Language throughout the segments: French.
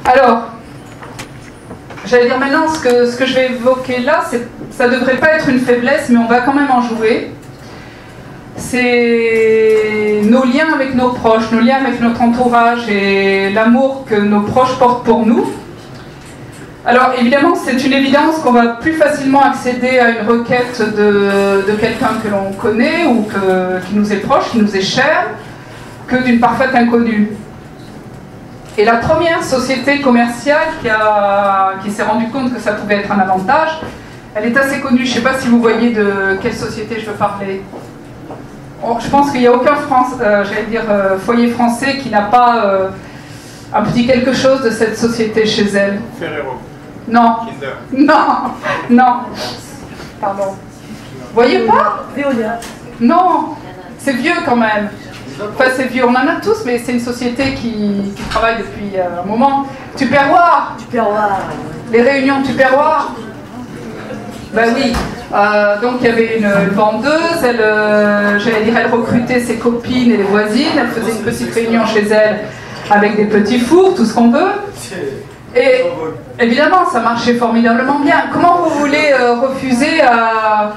Alors, j'allais dire maintenant, ce que je vais évoquer là, ça ne devrait pas être une faiblesse, mais on va quand même en jouer. C'est nos liens avec nos proches, nos liens avec notre entourage et l'amour que nos proches portent pour nous. Alors évidemment, c'est une évidence qu'on va plus facilement accéder à une requête de quelqu'un que l'on connaît ou qui nous est proche, qui nous est cher, que d'une parfaite inconnue. Et la première société commerciale qui s'est rendue compte que ça pouvait être un avantage, elle est assez connue. Je ne sais pas si vous voyez de quelle société je veux parler. Je pense qu'il n'y a aucun foyer français qui n'a pas un petit quelque chose de cette société chez elle. Ferrero. Non. Kinder. Non. Pardon. Vous voyez pas? Veolia. Non. C'est vieux quand même. Enfin, c'est vieux. On en a tous, mais c'est une société qui travaille depuis un moment. Tupperware. Tupperware. Les réunions Tupperware. Ben oui. Donc il y avait une vendeuse, elle recrutait ses copines et les voisines, elle faisait une petite réunion chez elle avec des petits fours, tout ce qu'on veut. Et évidemment, ça marchait formidablement bien. Comment vous voulez refuser à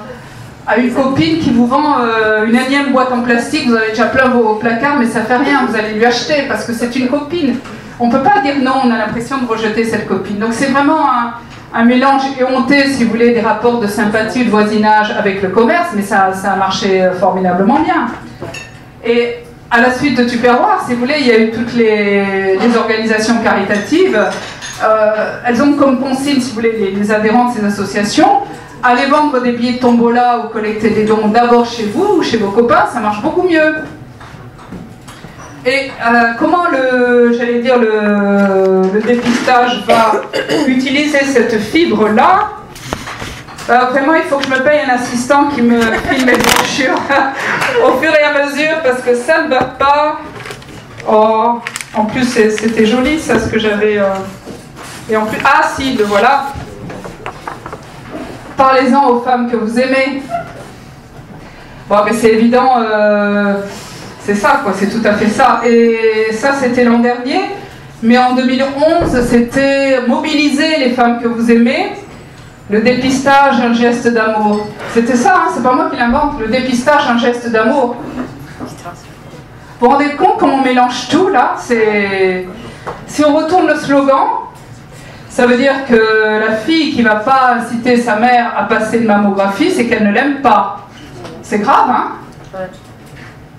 une copine qui vous vend une énième boîte en plastique? Vous avez déjà plein vos placards, mais ça fait rien, vous allez lui acheter parce que c'est une copine. On ne peut pas dire non, on a l'impression de rejeter cette copine. Donc c'est vraiment un mélange éhonté, si vous voulez, des rapports de sympathie, de voisinage avec le commerce, mais ça a marché formidablement bien. Et à la suite de Tupperware, si vous voulez, il y a eu toutes les organisations caritatives. Elles ont comme consigne, si vous voulez, les adhérents de ces associations, aller vendre des billets de tombola ou collecter des dons d'abord chez vous ou chez vos copains, ça marche beaucoup mieux. Et comment le dépistage va utiliser cette fibre-là? Vraiment, il faut que je me paye un assistant qui me filme mes brochures au fur et à mesure, parce que ça ne va pas. Oh, en plus, c'était joli, ça, ce que j'avais... Et en plus... Ah, si, le voilà. Parlez-en aux femmes que vous aimez. Bon, mais c'est évident... C'est ça, quoi, c'est tout à fait ça. Et ça, c'était l'an dernier. Mais en 2011, c'était mobiliser les femmes que vous aimez. Le dépistage, un geste d'amour. C'était ça, hein, c'est pas moi qui l'invente. Le dépistage, un geste d'amour. Vous vous rendez compte comment on mélange tout, là? Si on retourne le slogan, ça veut dire que la fille qui va pas inciter sa mère à passer une mammographie, c'est qu'elle ne l'aime pas. C'est grave, hein?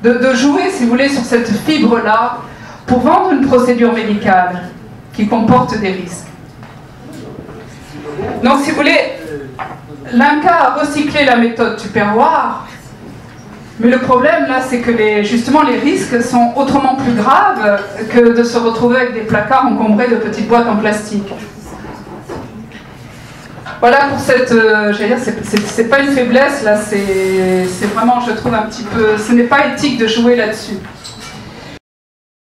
De jouer, si vous voulez, sur cette fibre-là pour vendre une procédure médicale qui comporte des risques. Donc, si vous voulez, l'INCa a recyclé la méthode Tupperware, mais le problème, là, c'est que justement, les risques sont autrement plus graves que de se retrouver avec des placards encombrés de petites boîtes en plastique. Voilà pour cette, j'allais dire, c'est pas une faiblesse, là, c'est vraiment, je trouve, un petit peu, ce n'est pas éthique de jouer là-dessus.